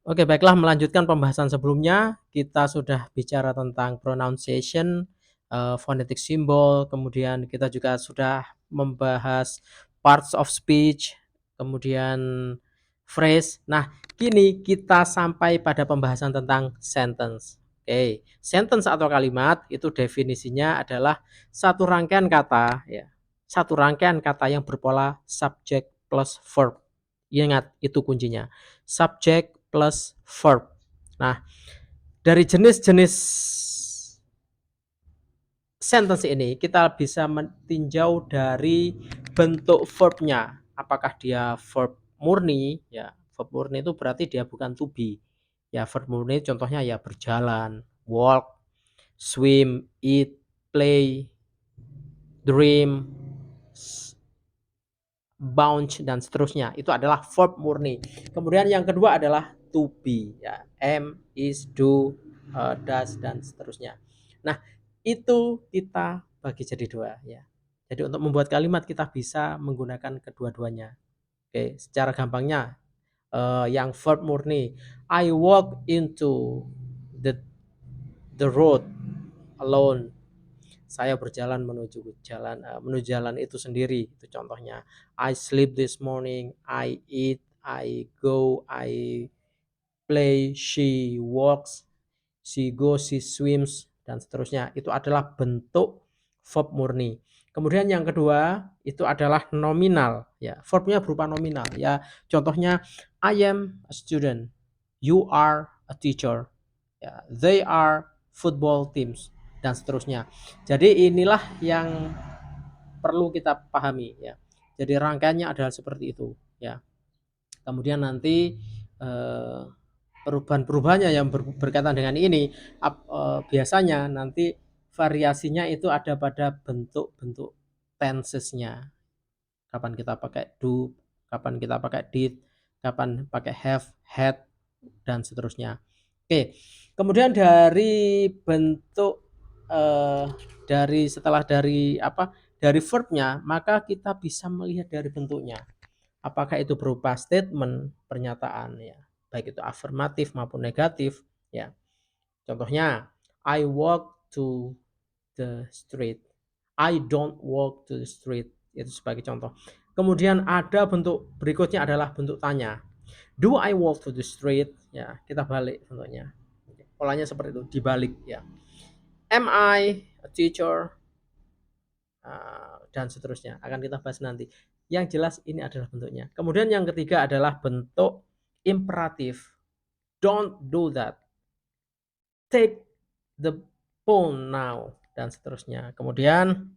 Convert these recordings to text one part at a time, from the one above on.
Oke, baiklah melanjutkan pembahasan sebelumnya, kita sudah bicara tentang pronunciation, phonetic symbol, kemudian kita juga sudah membahas parts of speech, kemudian phrase. Nah, kini kita sampai pada pembahasan tentang sentence. Oke, sentence atau kalimat itu definisinya adalah satu rangkaian kata ya, satu rangkaian kata yang berpola subject plus verb. Ingat, itu kuncinya. Subject plus verb. Nah, dari jenis-jenis sentence ini kita bisa meninjau dari bentuk verbnya. Apakah dia verb murni? Ya, verb murni itu berarti dia bukan to be. Ya, verb murni contohnya ya berjalan, walk, swim, eat, play, dream, bounce dan seterusnya. Itu adalah verb murni. Kemudian yang kedua adalah to be ya. Am, is, do, does dan seterusnya. Nah, itu kita bagi jadi dua ya. Jadi untuk membuat kalimat kita bisa menggunakan kedua-duanya. Oke, secara gampangnya yang verb murni, I walk into the road alone. Saya berjalan menuju jalan itu sendiri, itu contohnya. I sleep this morning, I eat, I go, I play, she walks, she goes, she swims dan seterusnya. Itu adalah bentuk verb murni. Kemudian yang kedua itu adalah nominal ya. Verbnya berupa nominal ya. Contohnya I am a student, you are a teacher, ya, they are football teams dan seterusnya. Jadi inilah yang perlu kita pahami ya. Jadi rangkaiannya adalah seperti itu ya. Kemudian nanti perubahan-perubahannya yang berkaitan dengan ini biasanya nanti variasinya itu ada pada bentuk-bentuk tensesnya. Kapan kita pakai do, kapan kita pakai did, kapan pakai have, had dan seterusnya. Oke. Kemudian dari bentuk dari setelah dari apa? Dari verbnya, maka kita bisa melihat dari bentuknya. Apakah itu berupa statement, pernyataan ya, baik itu afirmatif maupun negatif ya. Contohnya, I walk to the street. I don't walk to the street. Itu sebagai contoh. Kemudian ada bentuk berikutnya adalah bentuk tanya. Do I walk to the street? Ya, kita balik bentuknya. Polanya seperti itu, dibalik ya. Am I a teacher? Dan seterusnya akan kita bahas nanti. Yang jelas ini adalah bentuknya. Kemudian yang ketiga adalah bentuk imperatif. Don't do that. Take the phone now dan seterusnya. Kemudian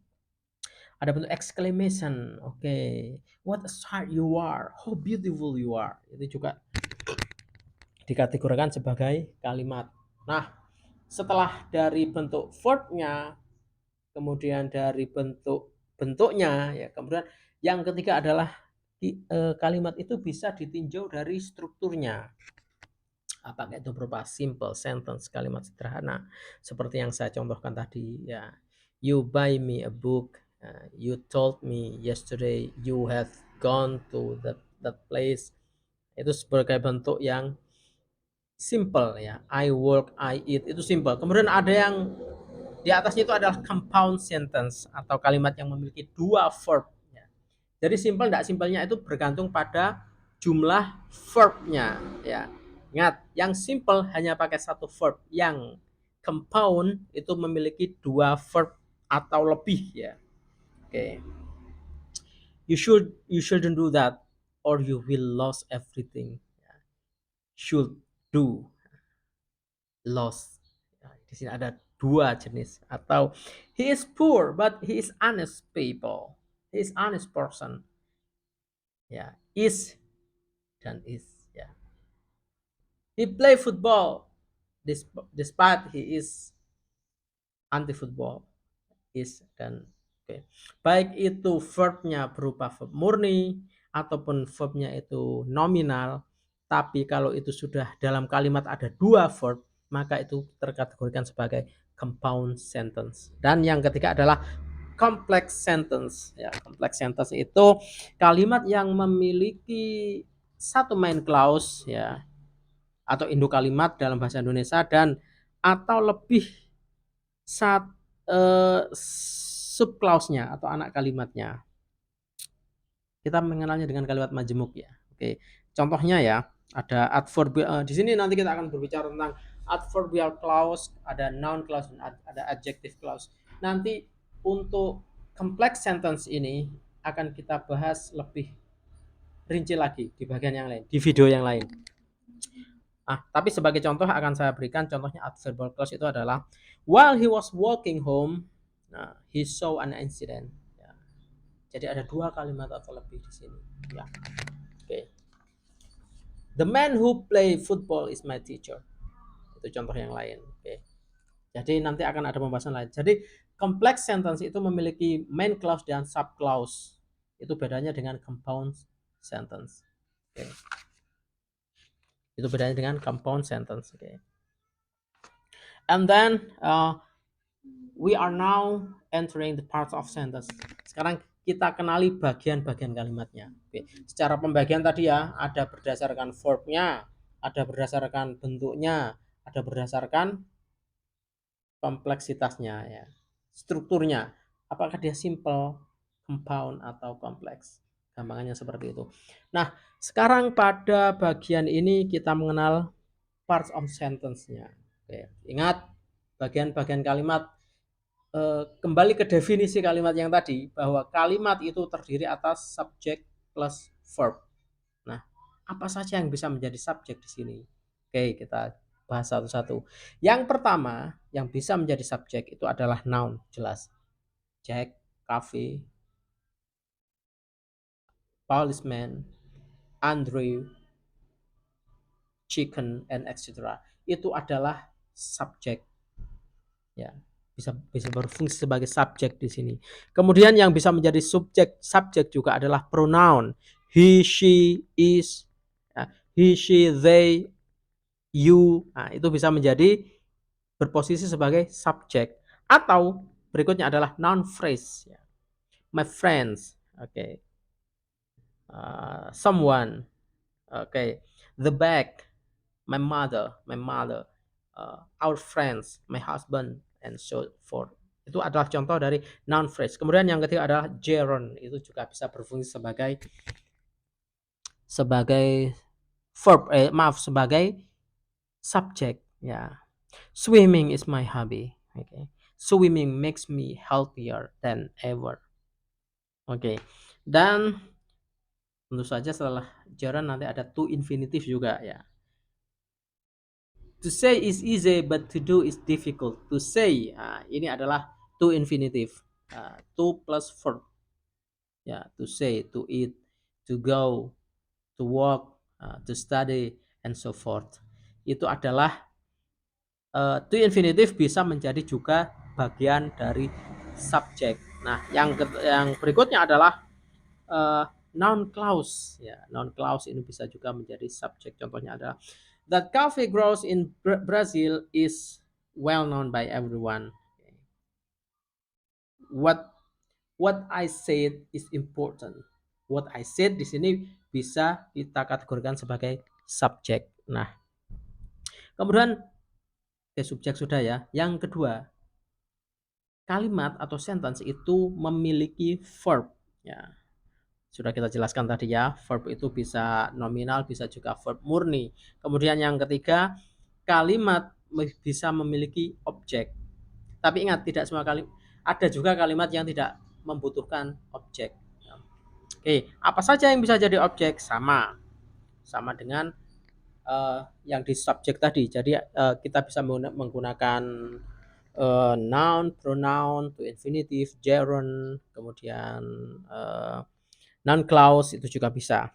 ada bentuk exclamation. Oke. What a sight you are. How beautiful you are. Itu juga dikategorikan sebagai kalimat. Nah, setelah dari bentuk verbnya, kemudian dari bentuknya ya, kemudian yang ketiga adalah kalimat itu bisa ditinjau dari strukturnya. Apakah itu berupa simple sentence, kalimat sederhana seperti yang saya contohkan tadi ya. You buy me a book, you told me yesterday you have gone to that place. Itu sebagai bentuk yang simple ya. I work, I eat, itu simple. Kemudian ada yang di atasnya itu adalah compound sentence atau kalimat yang memiliki dua verb ya. Jadi simple tidak simpelnya itu bergantung pada jumlah verbnya ya. Ingat, yang simple hanya pakai satu verb, yang compound itu memiliki dua verb atau lebih ya. Oke. You shouldn't do that or you will lose everything. Should do, lost. Ya, di sini ada dua jenis atau he is poor but he is honest people. He is honest person. Ya, is dan is ya. He play football despite he is anti football. Is dan oke. Okay. Baik itu verbnya berupa verb murni ataupun verbnya itu nominal, tapi kalau itu sudah dalam kalimat ada dua verb, maka itu terkategorikan sebagai compound sentence. Dan yang ketiga adalah complex sentence. Ya, complex sentence itu kalimat yang memiliki satu main clause ya, atau induk kalimat dalam bahasa Indonesia, dan atau lebih sub clause-nya atau anak kalimatnya. Kita mengenalnya dengan kalimat majemuk ya. Oke. Contohnya ya, ada adverbial di sini nanti kita akan berbicara tentang adverbial clause, ada noun clause, dan ada adjective clause. Nanti untuk complex sentence ini akan kita bahas lebih rinci lagi di bagian yang lain, di video yang lain. Tapi sebagai contoh akan saya berikan contohnya adverbial clause itu adalah while he was walking home, he saw an incident. Ya. Jadi ada dua kalimat atau lebih di sini. Ya. Oke. The man who play football is my teacher. Itu contoh yang lain. Oke. Jadi nanti akan ada pembahasan lain. Jadi complex sentence itu memiliki main clause dan sub clause. Itu bedanya dengan compound sentence. Oke. Itu bedanya dengan compound sentence. Oke. And then we are now entering the part of sentence. Sekarang kita kenali bagian-bagian kalimatnya. Oke. Secara pembagian tadi ya, ada berdasarkan verb-nya, ada berdasarkan bentuknya, ada berdasarkan kompleksitasnya ya. Strukturnya, apakah dia simple, compound atau kompleks. Gampangannya seperti itu. Nah, sekarang pada bagian ini kita mengenal parts of sentence-nya. Oke. Ingat bagian-bagian kalimat, kembali ke definisi kalimat yang tadi, bahwa kalimat itu terdiri atas subjek plus verb. Nah, apa saja yang bisa menjadi subjek di sini? Oke, kita bahas satu-satu. Yang pertama yang bisa menjadi subjek itu adalah noun, jelas. Jack, cafe, policeman, Andrew, chicken, and etc. Itu adalah subjek. Ya, bisa berfungsi sebagai subjek di sini. Kemudian yang bisa menjadi subjek juga adalah pronoun. He, she, is, he, she, they, you. Nah, itu bisa menjadi berposisi sebagai subjek. Atau berikutnya adalah noun phrase. My friends, okay. Someone, okay. The bag, my mother, our friends, my husband, and so forth. Itu adalah contoh dari noun phrase. Kemudian yang ketiga adalah gerund. Itu juga bisa berfungsi sebagai verb, sebagai subjek. Ya. Swimming is my hobby. Okay. Swimming makes me healthier than ever. Oke. Dan tentu saja setelah gerund nanti ada to infinitive juga ya. To say is easy but to do is difficult. To say, ini adalah to infinitive. To plus verb. Ya, to say, to eat, to go, to walk, to study, and so forth. Itu adalah to infinitive bisa menjadi juga bagian dari subjek. Nah, yang berikutnya adalah noun clause. Ya, noun clause ini bisa juga menjadi subjek. Contohnya adalah that coffee grows in Brazil is well known by everyone. What I said is important. What I said di sini bisa kita kategorikan sebagai subjek. Nah, kemudian subjek sudah ya. Yang kedua, kalimat atau sentence itu memiliki verb. Ya, sudah kita jelaskan tadi ya, verb itu bisa nominal, bisa juga verb murni. Kemudian yang ketiga, kalimat bisa memiliki objek. Tapi ingat, tidak semua kalimat, ada juga kalimat yang tidak membutuhkan objek. Oke, apa saja yang bisa jadi objek? Sama dengan yang di subjek tadi. Jadi kita bisa menggunakan noun, pronoun, to infinitive, gerund, kemudian noun clause itu juga bisa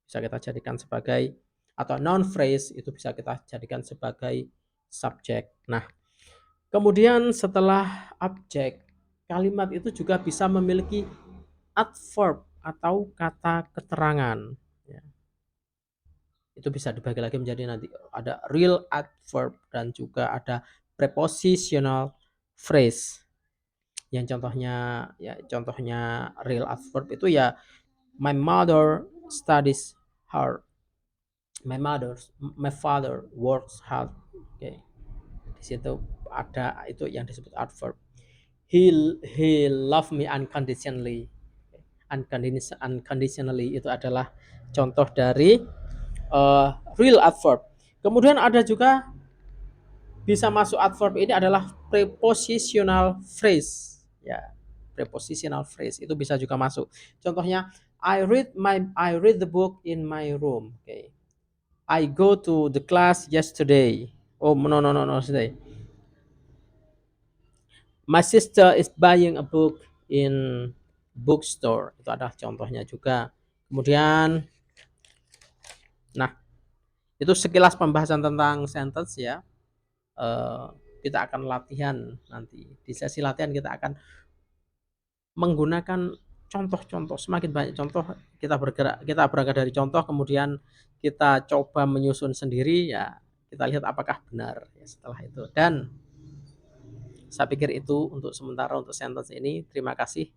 kita jadikan sebagai, atau noun phrase itu bisa kita jadikan sebagai subjek. Nah, kemudian setelah objek, kalimat itu juga bisa memiliki adverb atau kata keterangan. Ya. Itu bisa dibagi lagi menjadi nanti ada real adverb dan juga ada prepositional phrase. Yang contohnya real adverb itu ya, my mother studies hard. My father works hard. Oke, di situ ada itu yang disebut adverb. He love me unconditionally. Unconditionally itu adalah contoh dari real adverb. Kemudian ada juga bisa masuk adverb ini adalah prepositional phrase. Ya, prepositional phrase itu bisa juga masuk. Contohnya, I read the book in my room. Okay. I go to the class yesterday. Oh, no, no, no, no, today. My sister is buying a book in bookstore. Itu adalah contohnya juga. Kemudian, nah, itu sekilas pembahasan tentang sentence ya. Kita akan latihan nanti. Di sesi latihan kita akan menggunakan contoh-contoh, semakin banyak contoh kita berangkat dari contoh, kemudian kita coba menyusun sendiri ya, kita lihat apakah benar ya setelah itu. Dan saya pikir itu untuk sementara untuk sentence ini. Terima kasih.